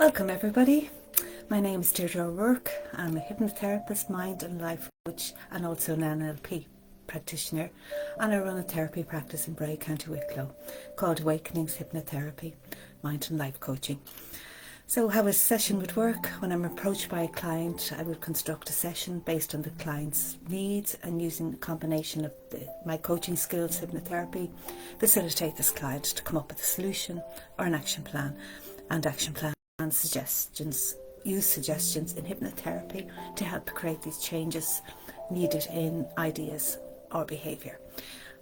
Welcome everybody. My name is Deirdre O'Rourke. I'm a hypnotherapist, mind and life coach and also an NLP practitioner, and I run a therapy practice in Bray, County Wicklow called Awakenings Hypnotherapy, Mind and Life Coaching. So how a session would work: when I'm approached by a client, I would construct a session based on the client's needs and using a combination of my coaching skills, hypnotherapy, facilitate this client to come up with a solution or an action plan, and action plan and suggestions. Use suggestions in hypnotherapy to help create these changes needed in ideas or behaviour.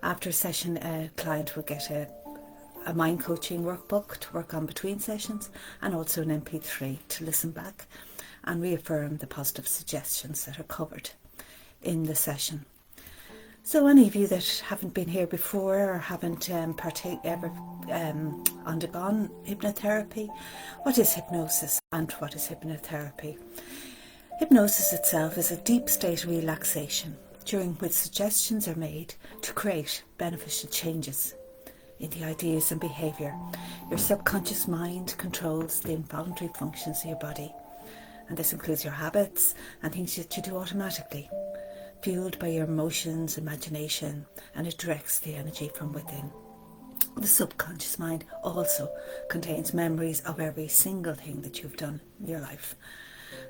After a session, a client will get a mind coaching workbook to work on between sessions, and also an MP3 to listen back and reaffirm the positive suggestions that are covered in the session. So any of you that haven't been here before or haven't ever undergone hypnotherapy, what is hypnosis and what is hypnotherapy? Hypnosis itself is a deep state of relaxation during which suggestions are made to create beneficial changes in the ideas and behaviour. Your subconscious mind controls the involuntary functions of your body, and this includes your habits and things that you do automatically, fueled by your emotions, imagination, and it directs the energy from within. The subconscious mind also contains memories of every single thing that you've done in your life.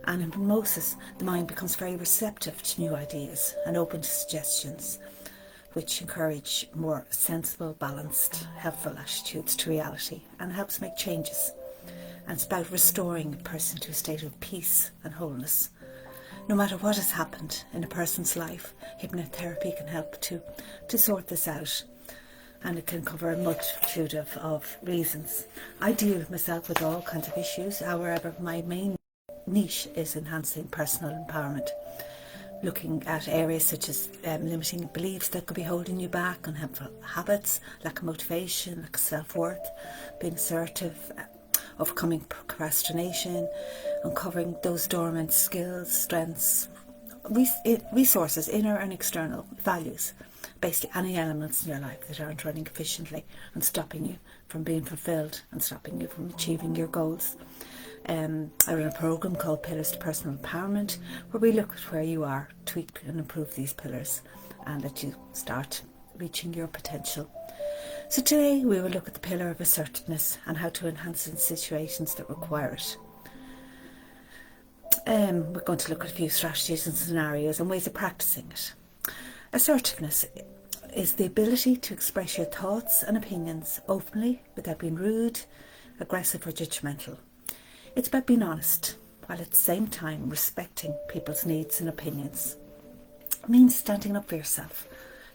And in hypnosis, the mind becomes very receptive to new ideas and open to suggestions, which encourage more sensible, balanced, helpful attitudes to reality and helps make changes. And it's about restoring a person to a state of peace and wholeness. No matter what has happened in a person's life, hypnotherapy can help to sort this out, and it can cover a multitude of reasons. I deal myself with all kinds of issues, however my main niche is enhancing personal empowerment, looking at areas such as limiting beliefs that could be holding you back, unhelpful habits, lack of motivation, lack of self-worth, being assertive, overcoming procrastination, uncovering those dormant skills, strengths, resources, inner and external, values, basically any elements in your life that aren't running efficiently and stopping you from being fulfilled and stopping you from achieving your goals. I run a program called Pillars to Personal Empowerment, where we look at where you are, tweak and improve these pillars, and that you start reaching your potential. So today we will look at the pillar of assertiveness and how to enhance it in situations that require it. We're going to look at a few strategies and scenarios and ways of practicing it. Assertiveness is the ability to express your thoughts and opinions openly without being rude, aggressive or judgmental. It's about being honest, while at the same time respecting people's needs and opinions. It means standing up for yourself,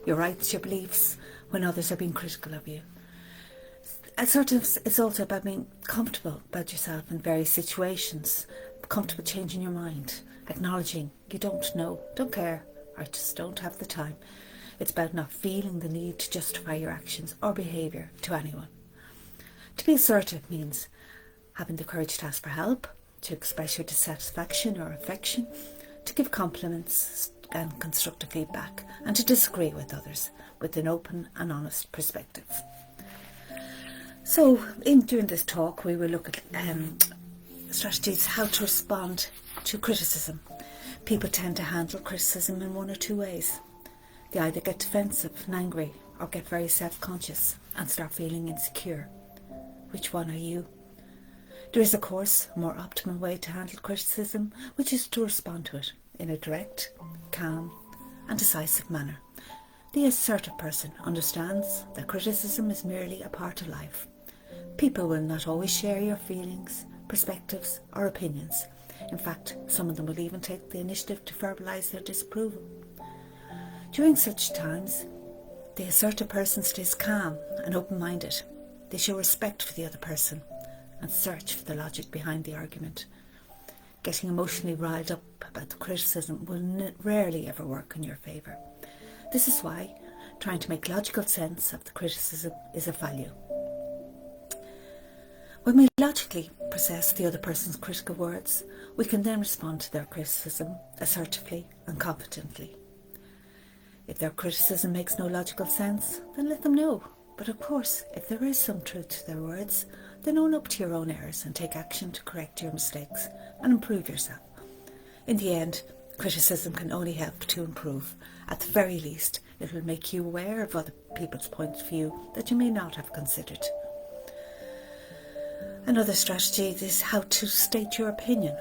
your rights, your beliefs, when others are being critical of you. Assertiveness is also about being comfortable about yourself in various situations, comfortable changing your mind, acknowledging you don't know, don't care, or just don't have the time. It's about not feeling the need to justify your actions or behaviour to anyone. To be assertive means having the courage to ask for help, to express your dissatisfaction or affection, to give compliments and constructive feedback, and to disagree with others with an open and honest perspective. So during this talk we will look at strategies how to respond to criticism. People tend to handle criticism in one or two ways. They either get defensive and angry or get very self-conscious and start feeling insecure. Which one are you? There is, of course, a more optimal way to handle criticism, which is to respond to it in a direct, calm and decisive manner. The assertive person understands that criticism is merely a part of life. People will not always share your feelings, perspectives or opinions. In fact, some of them will even take the initiative to verbalise their disapproval. During such times, the assertive person stays calm and open-minded. They show respect for the other person and search for the logic behind the argument. Getting emotionally riled up about the criticism will rarely ever work in your favour. This is why trying to make logical sense of the criticism is of value. When we logically process the other person's critical words, we can then respond to their criticism assertively and confidently. If their criticism makes no logical sense, then let them know. But of course, if there is some truth to their words, then own up to your own errors and take action to correct your mistakes and improve yourself. In the end, criticism can only help to improve. At the very least, it will make you aware of other people's point of view that you may not have considered. Another strategy is how to state your opinion.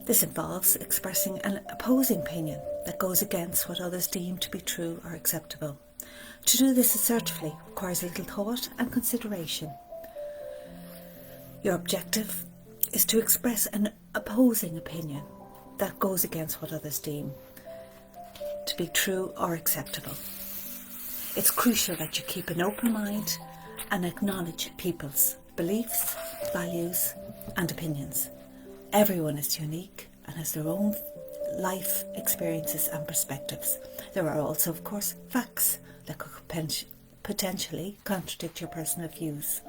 This involves expressing an opposing opinion that goes against what others deem to be true or acceptable. To do this assertively requires little thought and consideration. Your objective is to express an opposing opinion that goes against what others deem to be true or acceptable. It's crucial that you keep an open mind and acknowledge people's beliefs, values and opinions. Everyone is unique and has their own life experiences and perspectives. There are also, of course, facts that could potentially contradict your personal views.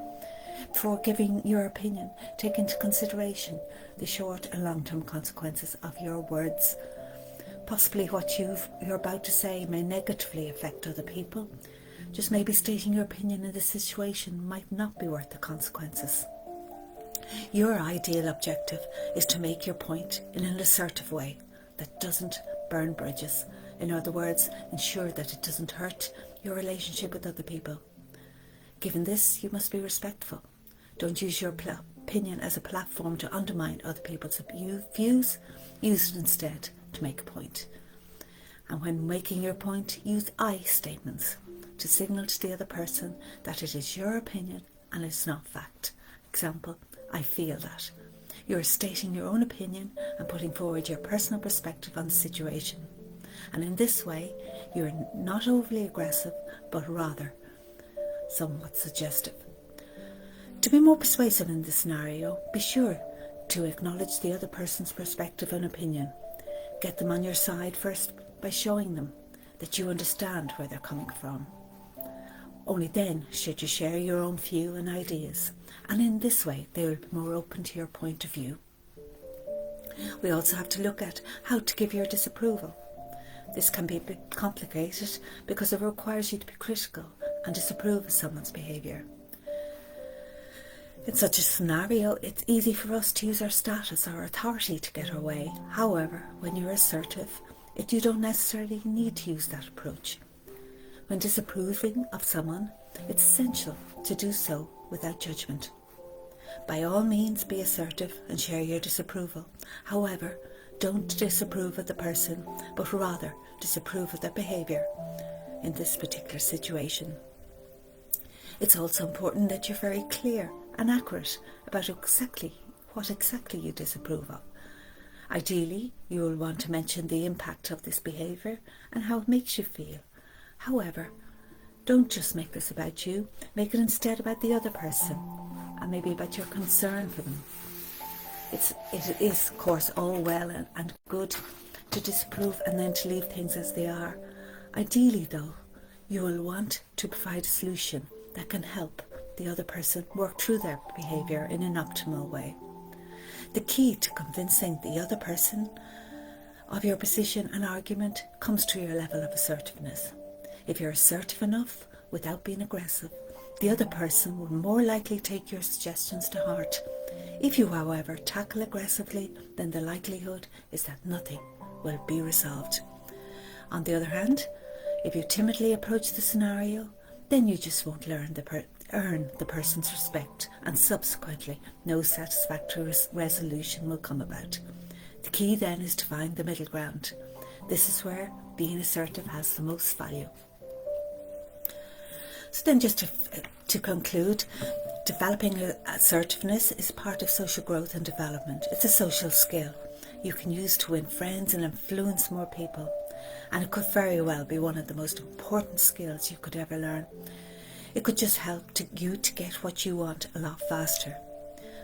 Before giving your opinion, take into consideration the short and long-term consequences of your words. Possibly what you're about to say may negatively affect other people. Just maybe stating your opinion in the situation might not be worth the consequences. Your ideal objective is to make your point in an assertive way that doesn't burn bridges. In other words, ensure that it doesn't hurt your relationship with other people. Given this, you must be respectful. Don't use your opinion as a platform to undermine other people's views. Use it instead to make a point. And when making your point, use I statements to signal to the other person that it is your opinion and it's not fact. Example, I feel that. You're stating your own opinion and putting forward your personal perspective on the situation. And in this way, you're not overly aggressive, but rather somewhat suggestive. To be more persuasive in this scenario, be sure to acknowledge the other person's perspective and opinion. Get them on your side first by showing them that you understand where they're coming from. Only then should you share your own view and ideas, and in this way they will be more open to your point of view. We also have to look at how to give your disapproval. This can be a bit complicated because it requires you to be critical and disapprove of someone's behaviour. In such a scenario, it's easy for us to use our status or authority to get our way. However, when you're assertive, you don't necessarily need to use that approach. When disapproving of someone, it's essential to do so without judgment. By all means, be assertive and share your disapproval. However, don't disapprove of the person, but rather disapprove of their behaviour in this particular situation. It's also important that you're very clear and accurate about what exactly you disapprove of. Ideally, you will want to mention the impact of this behaviour and how it makes you feel. However, don't just make this about you, make it instead about the other person and maybe about your concern for them. It is, of course, all well and good to disapprove and then to leave things as they are. Ideally, though, you will want to provide a solution that can help the other person work through their behaviour in an optimal way. The key to convincing the other person of your position and argument comes to your level of assertiveness. If you're assertive enough without being aggressive, the other person will more likely take your suggestions to heart. If you, however, tackle aggressively, then the likelihood is that nothing will be resolved. On the other hand, if you timidly approach the scenario, then you just won't earn the person's respect, and subsequently no satisfactory resolution will come about. The key then is to find the middle ground. This is where being assertive has the most value. So then, just to conclude, developing assertiveness is part of social growth and development. It's a social skill you can use to win friends and influence more people, and it could very well be one of the most important skills you could ever learn. It could just help you to get what you want a lot faster.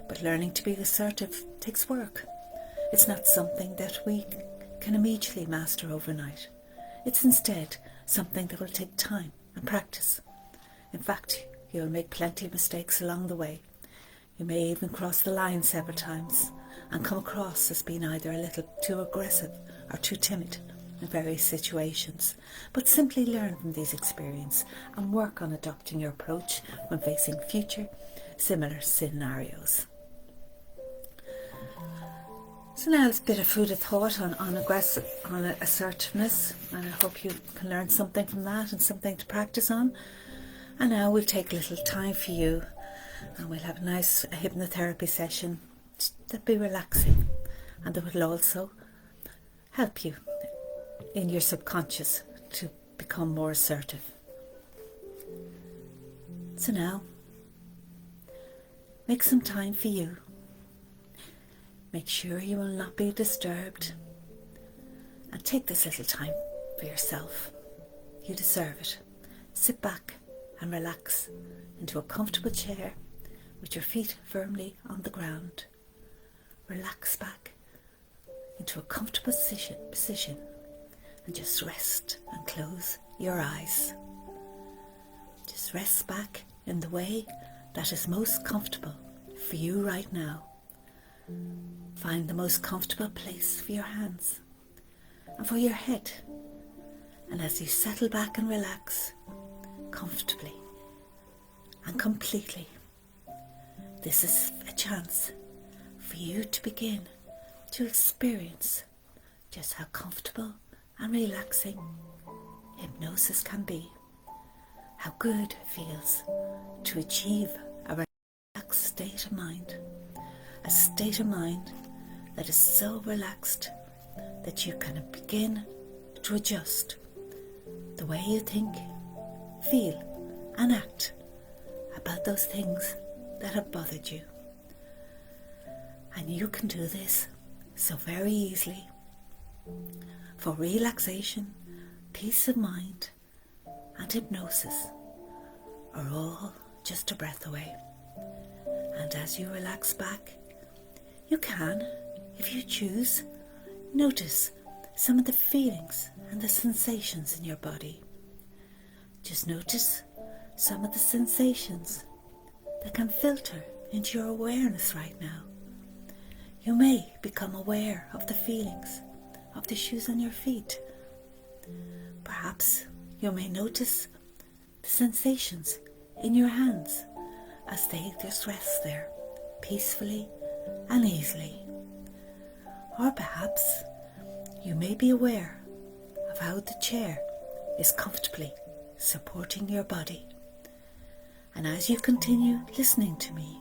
But learning to be assertive takes work. It's not something that we can immediately master overnight. It's instead something that will take time and practice. In fact, you'll make plenty of mistakes along the way. You may even cross the line several times and come across as being either a little too aggressive or too timid in various situations. But simply learn from these experiences and work on adopting your approach when facing future similar scenarios. So now it's a bit of food of thought on assertiveness, and I hope you can learn something from that and something to practice on. And now we'll take a little time for you, and we'll have a nice hypnotherapy session that'll be relaxing, and that will also help you in your subconscious to become more assertive. So now, make some time for you. Make sure you will not be disturbed, and take this little time for yourself. You deserve it. Sit back and relax into a comfortable chair with your feet firmly on the ground. Relax back into a comfortable position and just rest and close your eyes. Just rest back in the way that is most comfortable for you right now. Find the most comfortable place for your hands and for your head. And as you settle back and relax comfortably and completely, this is a chance for you to begin to experience just how comfortable and relaxing hypnosis can be. How good it feels to achieve a relaxed state of mind. A state of mind that is so relaxed that you can begin to adjust the way you think, feel and act about those things that have bothered you. And you can do this so very easily. For relaxation, peace of mind and hypnosis are all just a breath away. And as you relax back, you can, if you choose, notice some of the feelings and the sensations in your body. Just notice some of the sensations that can filter into your awareness right now. You may become aware of the feelings of the shoes on your feet. Perhaps you may notice the sensations in your hands as they just rest there peacefully and easily. Or perhaps you may be aware of how the chair is comfortably supporting your body. And as you continue listening to me,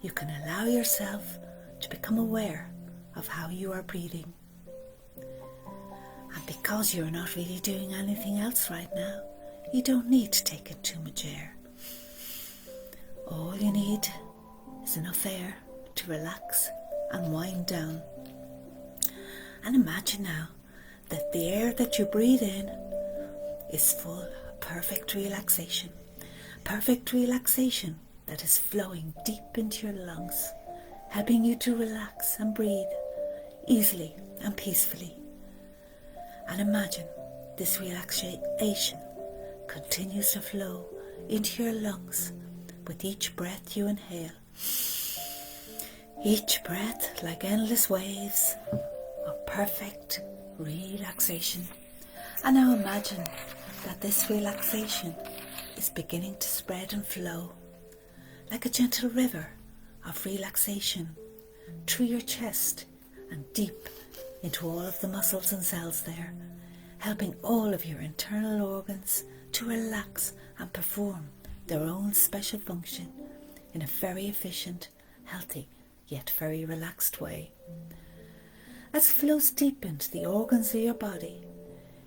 you can allow yourself to become aware of how you are breathing. And because you're not really doing anything else right now, you don't need to take in too much air. All you need is enough air to relax and wind down. And imagine now that the air that you breathe in is full of perfect relaxation. Perfect relaxation that is flowing deep into your lungs, helping you to relax and breathe easily and peacefully. And imagine this relaxation continues to flow into your lungs with each breath you inhale. Each breath like endless waves of perfect relaxation. And now imagine that this relaxation is beginning to spread and flow like a gentle river of relaxation through your chest and deep into all of the muscles and cells there, helping all of your internal organs to relax and perform their own special function in a very efficient, healthy, yet very relaxed way. As it flows deep into the organs of your body,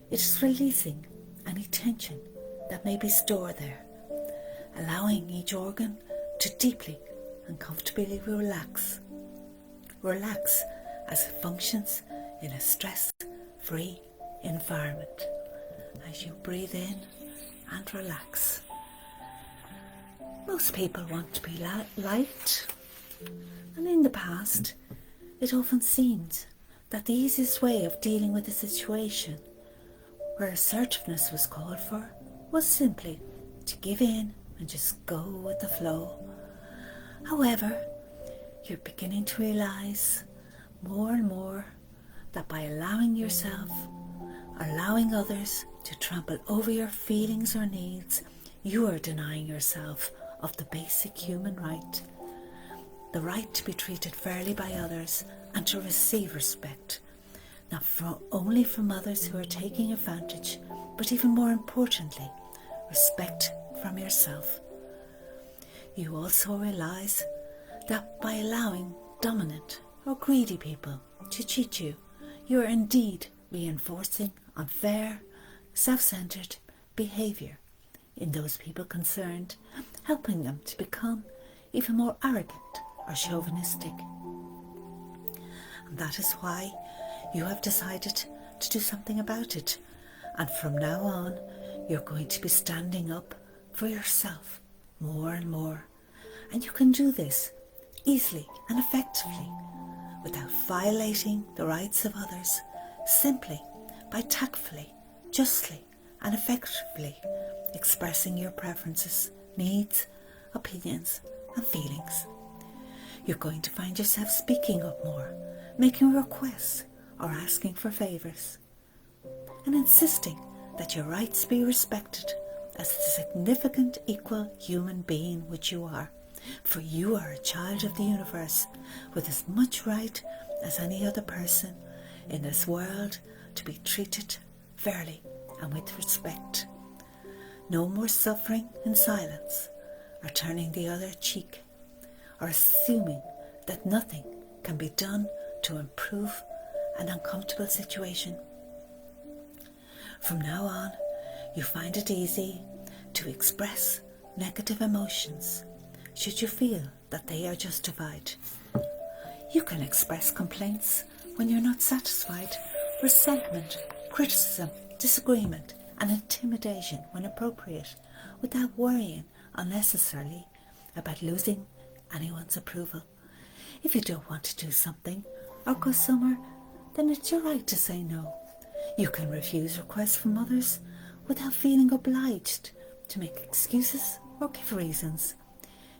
it is releasing any tension that may be stored there, allowing each organ to deeply and comfortably relax. Relax as it functions in a stress-free environment as you breathe in and relax. Most people want to be liked, and in the past it often seemed that the easiest way of dealing with a situation where assertiveness was called for was simply to give in and just go with the flow. However, you're beginning to realise more and more that by allowing yourself, allowing others to trample over your feelings or needs, you are denying yourself of the basic human right, the right to be treated fairly by others and to receive respect, not only from others who are taking advantage, but even more importantly, respect from yourself. You also realise that by allowing dominant or greedy people to cheat you, you are indeed reinforcing unfair, self-centred behaviour in those people concerned, helping them to become even more arrogant or chauvinistic. And that is why you have decided to do something about it, and from now on you're going to be standing up for yourself more and more, and you can do this easily and effectively without violating the rights of others, simply by tactfully, justly and effectively expressing your preferences, needs, opinions and feelings. You're going to find yourself speaking up more, making requests or asking for favours, and insisting that your rights be respected as the significant equal human being which you are. For you are a child of the universe with as much right as any other person in this world to be treated fairly and with respect. No more suffering in silence, or turning the other cheek, or assuming that nothing can be done to improve an uncomfortable situation. From now on, you find it easy to express negative emotions should you feel that they are justified. You can express complaints when you're not satisfied, resentment, criticism, disagreement and intimidation when appropriate, without worrying unnecessarily about losing anyone's approval. If you don't want to do something or go somewhere, then it's your right to say no. You can refuse requests from others without feeling obliged to make excuses or give reasons.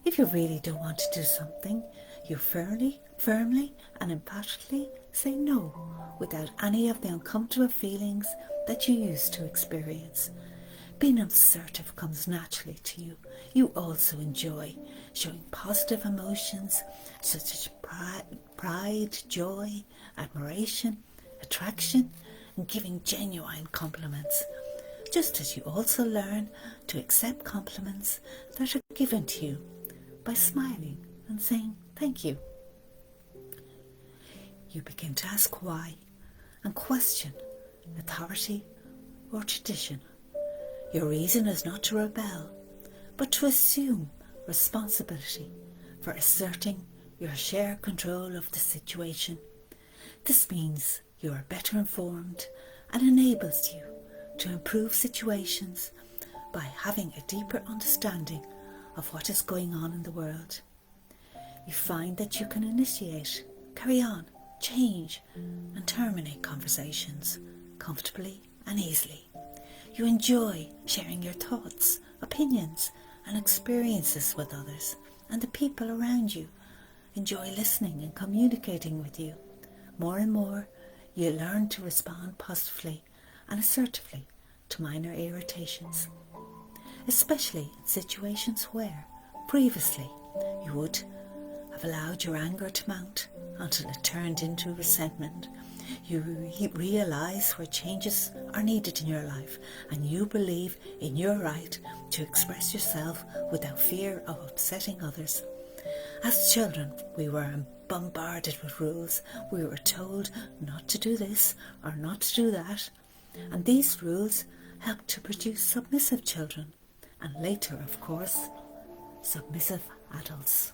If you really don't want to do something, you firmly and emphatically say no without any of the uncomfortable feelings that you used to experience. Being assertive comes naturally to you. You also enjoy showing positive emotions such as pride, joy, admiration, attraction, and giving genuine compliments, just as you also learn to accept compliments that are given to you by smiling and saying thank you. You begin to ask why and question authority or tradition. Your reason is not to rebel, but to assume responsibility for asserting your shared control of the situation. This means you are better informed and enables you to improve situations by having a deeper understanding of what is going on in the world. You find that you can initiate, carry on, change and terminate conversations comfortably and easily. You enjoy sharing your thoughts, opinions and experiences with others, and the people around you enjoy listening and communicating with you. More and more, you learn to respond positively and assertively to minor irritations, especially in situations where previously you would have allowed your anger to mount until it turned into resentment. You realise where changes are needed in your life, and you believe in your right to express yourself without fear of upsetting others. As children, we were bombarded with rules. We were told not to do this or not to do that, and these rules helped to produce submissive children, and later, of course, submissive adults.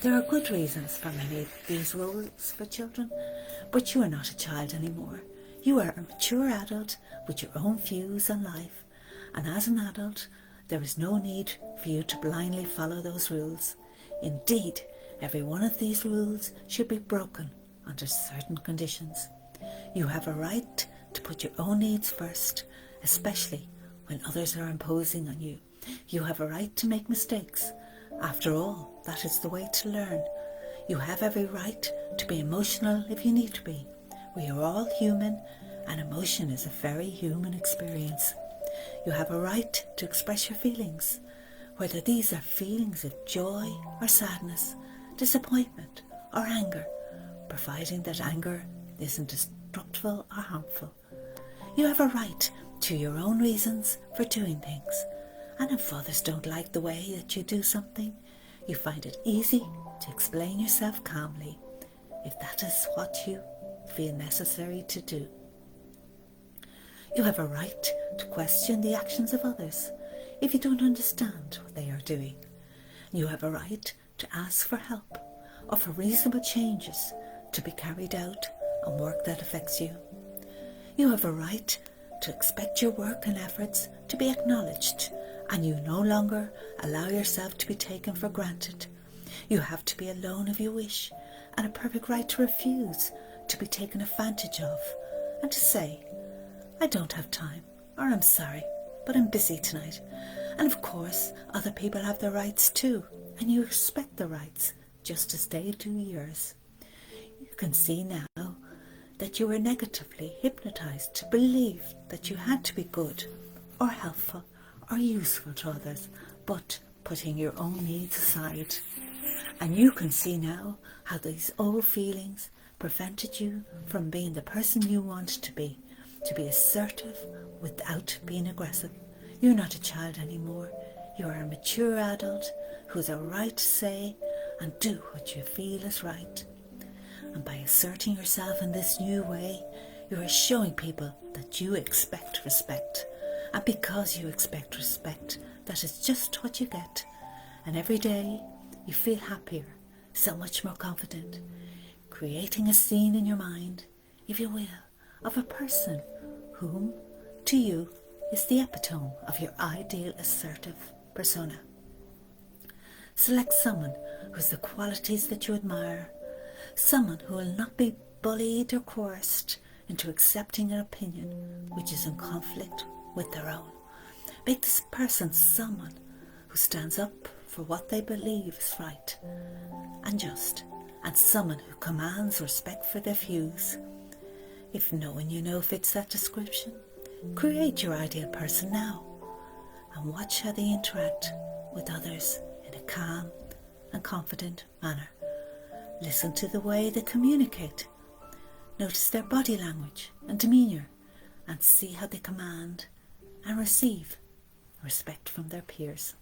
There are good reasons for many of these rules for children, but you are not a child anymore. You are a mature adult with your own views on life, and as an adult, there is no need for you to blindly follow those rules. Indeed, every one of these rules should be broken under certain conditions. You have a right to put your own needs first, especially when others are imposing on you. You have a right to make mistakes. After all, that is the way to learn. You have every right to be emotional if you need to be. We are all human, and emotion is a very human experience. You have a right to express your feelings whether these are feelings of joy or sadness, disappointment or anger, providing that anger isn't destructive or harmful. You have a right to your own reasons for doing things, and if others don't like the way that you do something, you find it easy to explain yourself calmly if that is what you feel necessary to do. You have a right to question the actions of others if you don't understand what they are doing. You have a right to ask for help or for reasonable changes to be carried out on work that affects you. You have a right to expect your work and efforts to be acknowledged, and you no longer allow yourself to be taken for granted. You have to be alone if you wish, and a perfect right to refuse to be taken advantage of, and to say, I don't have time, or I'm sorry, but I'm busy tonight. And of course, other people have their rights too, and you respect their rights just as they do yours. You can see now that you were negatively hypnotized to believe that you had to be good or helpful or useful to others, but putting your own needs aside. And you can see now how these old feelings prevented you from being the person you want to be assertive without being aggressive. You're not a child anymore. You are a mature adult who has a right to say and do what you feel is right. And by asserting yourself in this new way, you are showing people that you expect respect. And because you expect respect, that is just what you get. And every day you feel happier, so much more confident, creating a scene in your mind, if you will, of a person whom, to you, is the epitome of your ideal assertive persona. Select someone who has the qualities that you admire, someone who will not be bullied or coerced into accepting an opinion which is in conflict with their own. Make this person someone who stands up for what they believe is right and just, and someone who commands respect for their views. If no one you know fits that description, create your ideal person now and watch how they interact with others in a calm and confident manner. Listen to the way they communicate. Notice their body language and demeanour, and see how they command and receive respect from their peers.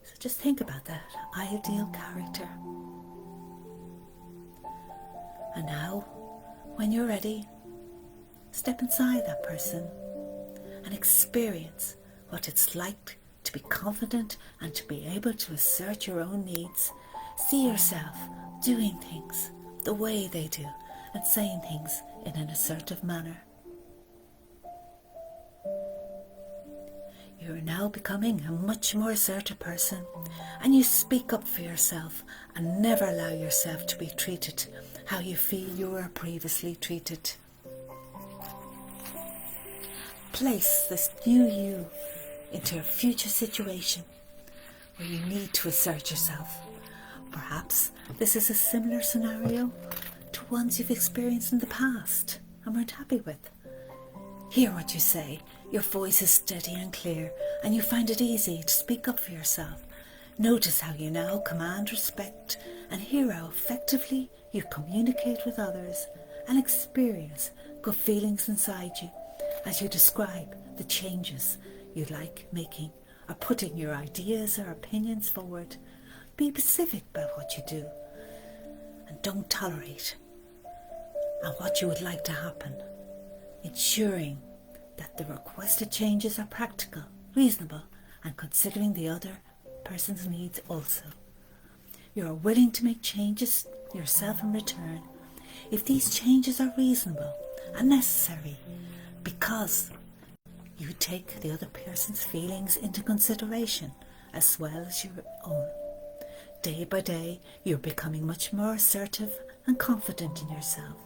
So just think about that ideal character. And now, when you're ready, step inside that person and experience what it's like to be confident and to be able to assert your own needs. See yourself doing things the way they do and saying things in an assertive manner. You are now becoming a much more assertive person, and you speak up for yourself and never allow yourself to be treated how you feel you were previously treated. Place this new you into a future situation where you need to assert yourself. Perhaps this is a similar scenario to ones you've experienced in the past and weren't happy with. Hear what you say. Your voice is steady and clear, and you find it easy to speak up for yourself. Notice how you now command respect, and hear how effectively you communicate with others and experience good feelings inside you as you describe the changes you like making or putting your ideas or opinions forward. Be specific about what you do and don't tolerate, and what you would like to happen, ensuring that the requested changes are practical, reasonable, and considering the other person's needs also. You are willing to make changes yourself in return if these changes are reasonable and necessary, because you take the other person's feelings into consideration as well as your own. Day by day, you're becoming much more assertive and confident in yourself.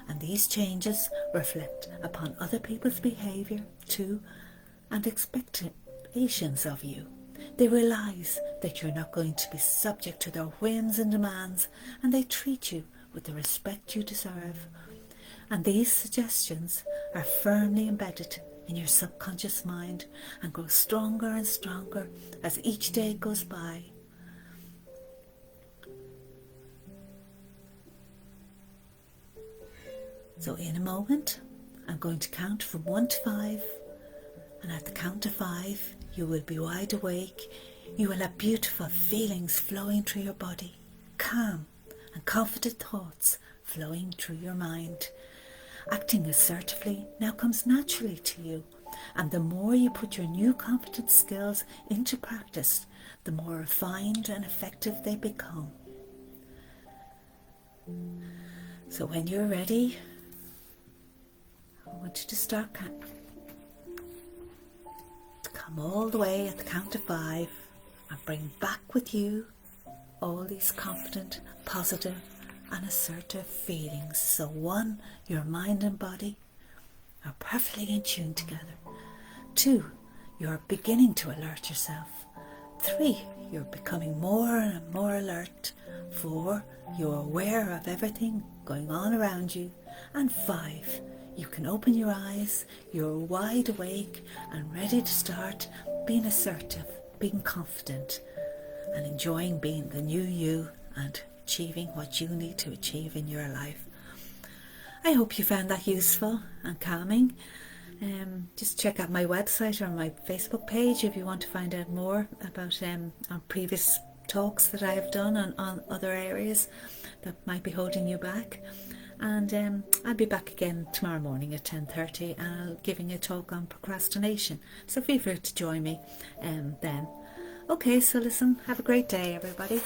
And these changes reflect upon other people's behaviour too and expectations of you. They realise that you're not going to be subject to their whims and demands, and they treat you with the respect you deserve. And these suggestions are firmly embedded in your subconscious mind and grow stronger and stronger as each day goes by. So in a moment, I'm going to count from 1 to 5, and at the count of 5, you will be wide awake. You will have beautiful feelings flowing through your body, calm and confident thoughts flowing through your mind. Acting assertively now comes naturally to you, and the more you put your new confidence skills into practice, the more refined and effective they become. So when you're ready, I want you to start come all the way at the count of 5 and bring back with you all these confident, positive and assertive feelings. So 1, your mind and body are perfectly in tune together. 2, you're beginning to alert yourself. 3, you're becoming more and more alert. 4, you're aware of everything going on around you. And 5, you can open your eyes, you're wide awake and ready to start being assertive, being confident and enjoying being the new you and achieving what you need to achieve in your life. I hope you found that useful and calming. Just check out my website or my Facebook page if you want to find out more about our previous talks that I have done on other areas that might be holding you back. And I'll be back again tomorrow morning at 10:30 and I'll giving a talk on procrastination. So feel free to join me then. Okay, so listen, have a great day everybody.